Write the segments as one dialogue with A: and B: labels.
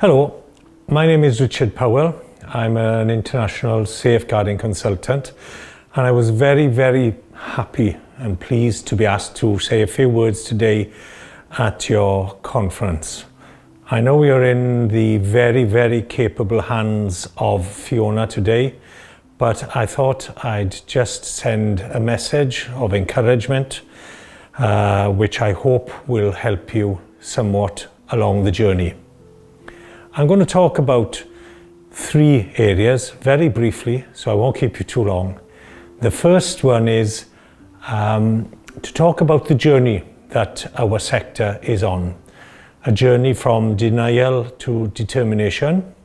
A: Hello, my name is Richard Powell. I'm an international safeguarding consultant, and I was very happy and pleased to be asked to say a few words today at your conference. I know we are in the very capable hands of Fiona today, but I thought I'd just send a message of encouragement, which I hope will help you somewhat along the journey. I'm going to talk about 3 areas very briefly, so I won't keep you too long. The first one is to talk about the journey that our sector is on, a journey from denial to determination.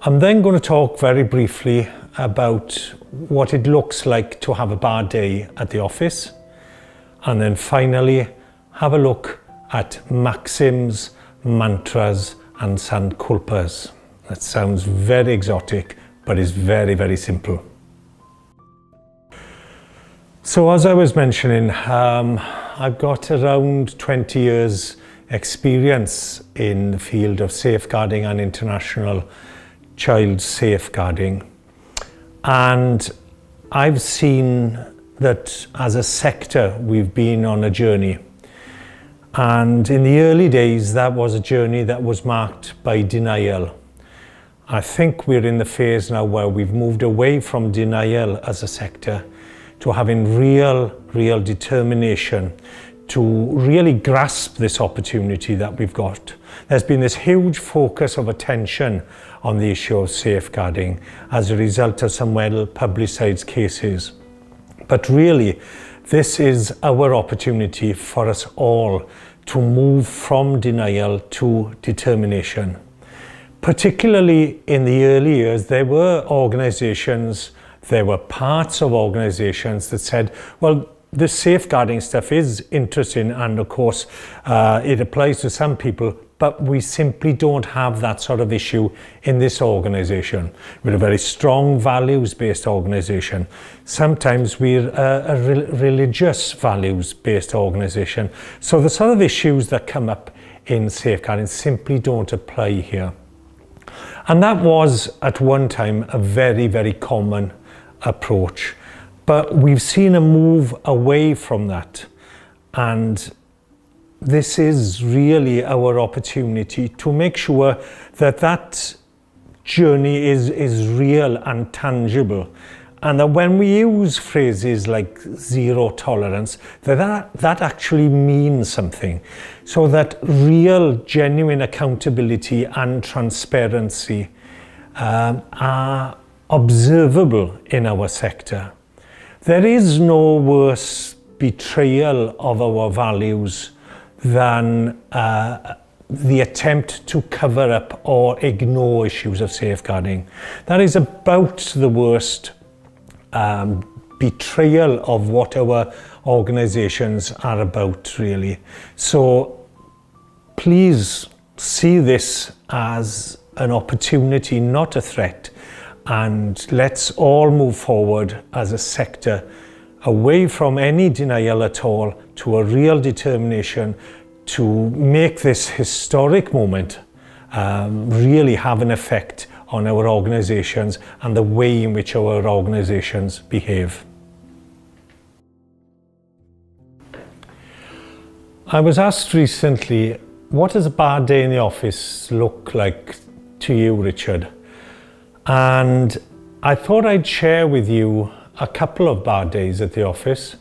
A: I'm then going to talk very briefly about what it looks like to have a bad day at the office, and then finally have a look at maxims, mantras and sankulpas. That sounds very exotic, but is very simple. So as I was mentioning, I've got around 20 years experience in the field of safeguarding and international child safeguarding. And I've seen that as a sector, we've been on a journey. And in the early days, that was a journey that was marked by denial. I think we're in the phase now where we've moved away from denial as a sector to having real determination to really grasp this opportunity that we've got. There's been this huge focus of attention on the issue of safeguarding as a result of some well-publicised cases. But really, this is our opportunity for us all to move from denial to determination. Particularly in the early years, there were organisations, there were parts of organisations that said, well, this safeguarding stuff is interesting and of course it applies to some people, but we simply don't have that sort of issue in this organisation. We're a very strong values-based organisation. Sometimes we're a religious values-based organisation. So the sort of issues that come up in safeguarding simply don't apply here. And that was at one time a very common approach. But we've seen a move away from that. And this is really our opportunity to make sure that that journey is real and tangible. And that when we use phrases like zero tolerance, that actually means something. So that real, genuine accountability and transparency are observable in our sector. There is no worse betrayal of our values than the attempt to cover up or ignore issues of safeguarding. That is about the worst betrayal of what our organisations are about, really. So please see this as an opportunity, not a threat, and let's all move forward as a sector away from any denial at all to a real determination to make this historic moment really have an effect on our organisations and the way in which our organisations behave. I was asked recently, what does a bad day in the office look like to you, Richard? And I thought I'd share with you a couple of bad days at the office.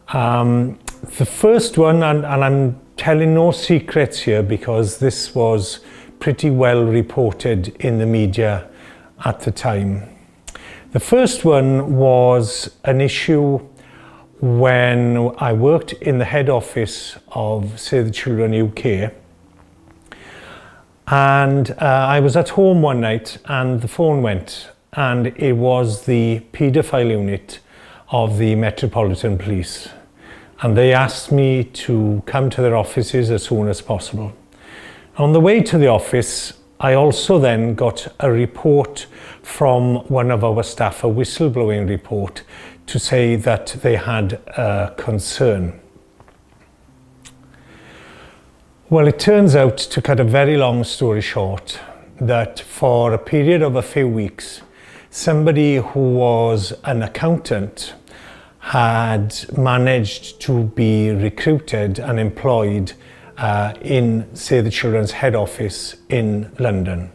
A: The first one, and I'm telling no secrets here because this was pretty well reported in the media at the time. The first one was an issue when I worked in the head office of Save the Children UK. And I was at home one night and the phone went, and it was the paedophile unit of the Metropolitan Police. And they asked me to come to their offices as soon as possible. On the way to the office, I also then got a report from one of our staff, a whistleblowing report, to say that they had a concern. Well, it turns out, to cut a very long story short, that for a period of a few weeks, somebody who was an accountant had managed to be recruited and employed in Save the Children's head office in London.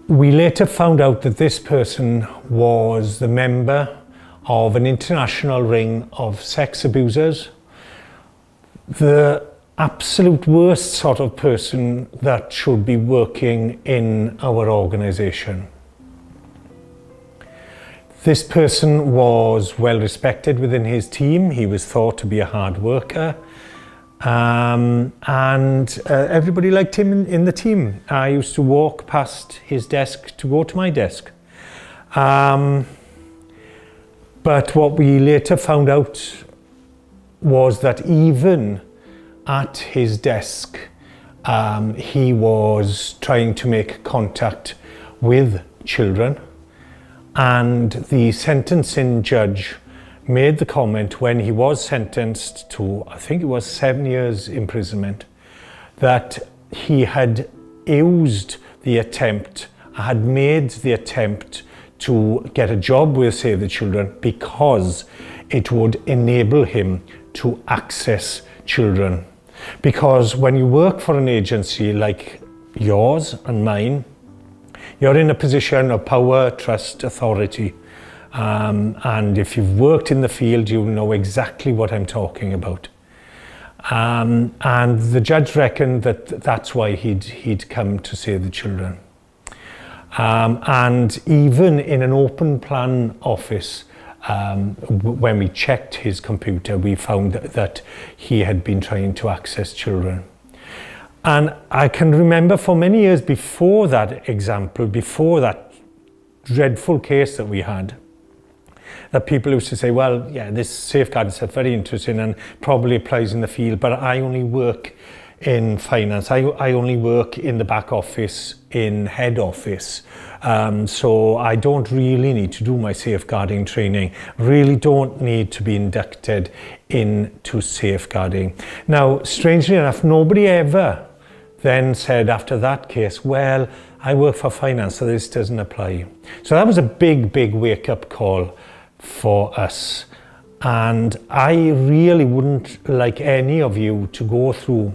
A: We later found out that this person was the member of an international ring of sex abusers, the absolute worst sort of person that should be working in our organisation. This person was well respected within his team. He was thought to be a hard worker, and everybody liked him in the team. I used to walk past his desk to go to my desk. But what we later found out was that even at his desk, he was trying to make contact with children. And the sentencing judge made the comment when he was sentenced to, I think it was 7 years imprisonment, that he had used the attempt, had made the attempt to get a job with Save the Children because it would enable him to access children. Because when you work for an agency like yours and mine, you're in a position of power, trust, authority. And if you've worked in the field, you know exactly what I'm talking about. And the judge reckoned that that's why he'd come to Save the Children. And even in an open plan office, when we checked his computer, we found that he had been trying to access children. And I can remember for many years before that example, before that dreadful case that we had, that people used to say, well, yeah, this safeguarding stuff very interesting and probably applies in the field, but I only work in finance. I only work in the back office, in head office. So I don't really need to do my safeguarding training, really don't need to be inducted into safeguarding. Now, strangely enough, nobody ever then said after that case, well, I work for finance, so this doesn't apply. So that was a big, big wake-up call for us. And I really wouldn't like any of you to go through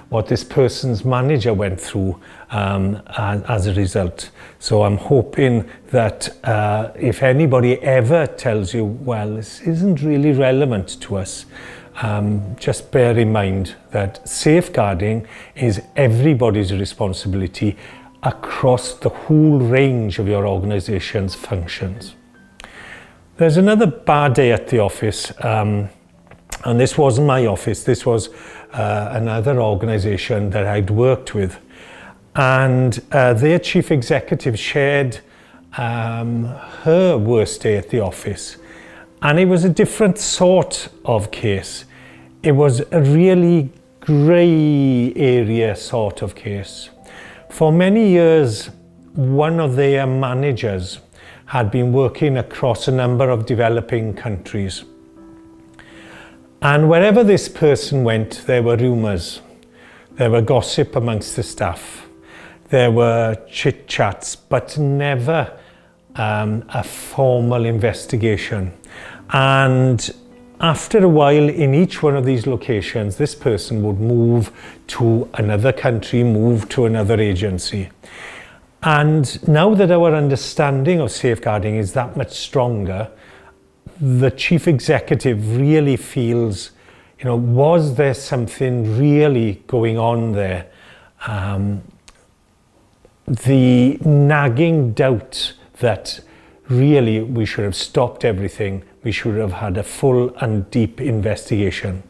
A: what this person's manager went through as a result. So I'm hoping that if anybody ever tells you, well, this isn't really relevant to us, just bear in mind that safeguarding is everybody's responsibility across the whole range of your organisation's functions. There's another bad day at the office, and this wasn't my office, this was another organisation that I'd worked with, and their chief executive shared her worst day at the office, and it was a different sort of case. It was a really grey area sort of case. For many years, one of their managers had been working across a number of developing countries. And wherever this person went, there were rumours. There were gossip amongst the staff. There were chit-chats, but never a formal investigation. And after a while, in each one of these locations, this person would move to another country, move to another agency. And now that our understanding of safeguarding is that much stronger, the chief executive really feels, was there something really going on there? The nagging doubt that really we should have stopped everything, we should have had a full and deep investigation.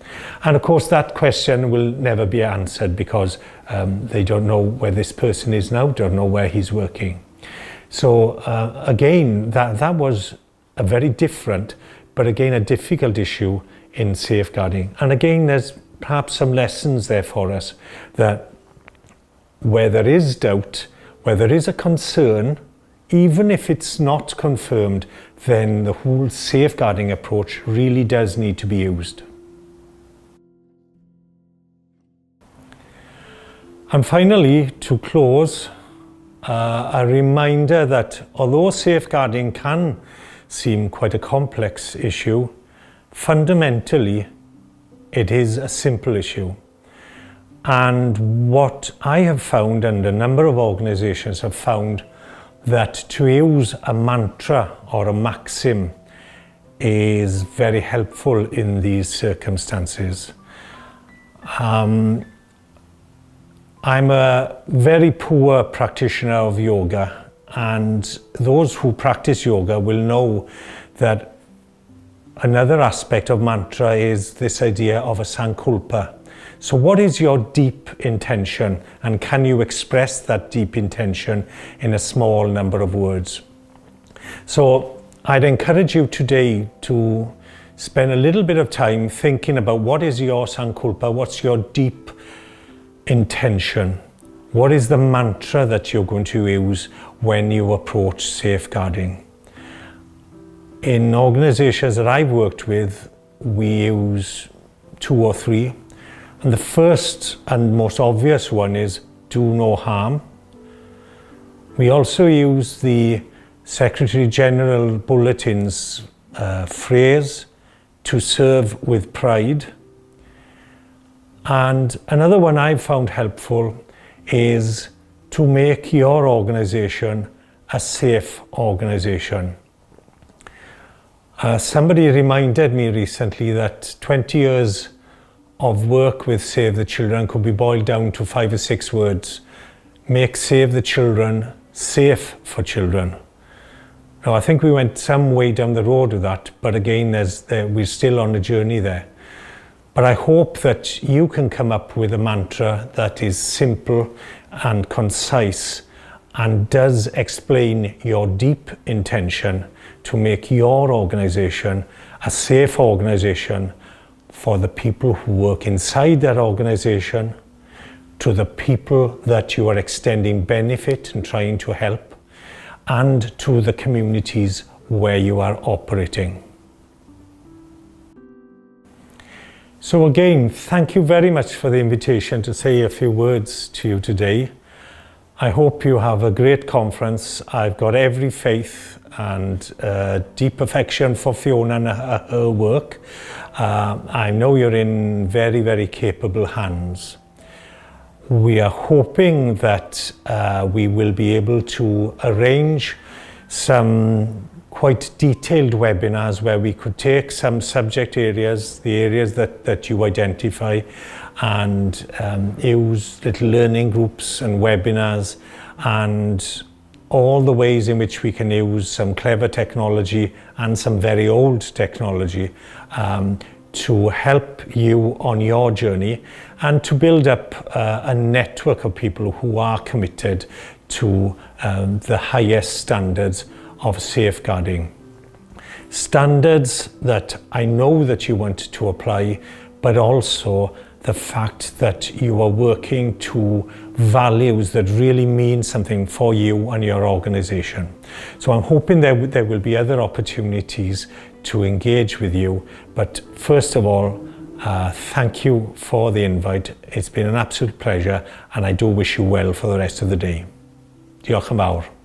A: And of course that question will never be answered because they don't know where this person is now, don't know where he's working. So again, that was a very different, but again a difficult issue in safeguarding. And again, there's perhaps some lessons there for us, that where there is doubt, where there is a concern, even if it's not confirmed, then the whole safeguarding approach really does need to be used. And finally, to close, a reminder that although safeguarding can seem quite a complex issue, fundamentally it is a simple issue. And what I have found, and a number of organizations have found, that to use a mantra or a maxim is very helpful in these circumstances. I'm a very poor practitioner of yoga, and those who practice yoga will know that another aspect of mantra is this idea of a sankalpa. So what is your deep intention, and can you express that deep intention in a small number of words? So I'd encourage you today to spend a little bit of time thinking about what is your sankalpa, what's your deep intention, what is the mantra that you're going to use when you approach safeguarding. In organizations that I've worked with, we use 2 or 3. And the first and most obvious one is do no harm. We also use the Secretary General Bulletin's phrase, to serve with pride. And another one I've found helpful is to make your organization a safe organization. Somebody reminded me recently that 20 years of work with Save the Children could be boiled down to 5 or 6 words. Make Save the Children safe for children. Now, I think we went some way down the road with that, but again, we're still on a journey there. But I hope that you can come up with a mantra that is simple and concise and does explain your deep intention to make your organization a safe organization for the people who work inside that organization, to the people that you are extending benefit and trying to help, and to the communities where you are operating. So again, thank you very much for the invitation to say a few words to you today. I hope you have a great conference. I've got every faith and deep affection for Fiona and her work. I know you're in very, very capable hands. We are hoping that we will be able to arrange some quite detailed webinars where we could take some subject areas, the areas that you identify, and use little learning groups and webinars, and all the ways in which we can use some clever technology and some very old technology to help you on your journey, and to build up a network of people who are committed to the highest standards of safeguarding. Standards that I know that you want to apply, but also the fact that you are working to values that really mean something for you and your organization. So I'm hoping there will be other opportunities to engage with you. But first of all, thank you for the invite. It's been an absolute pleasure, and I do wish you well for the rest of the day. Diolch yn fawr.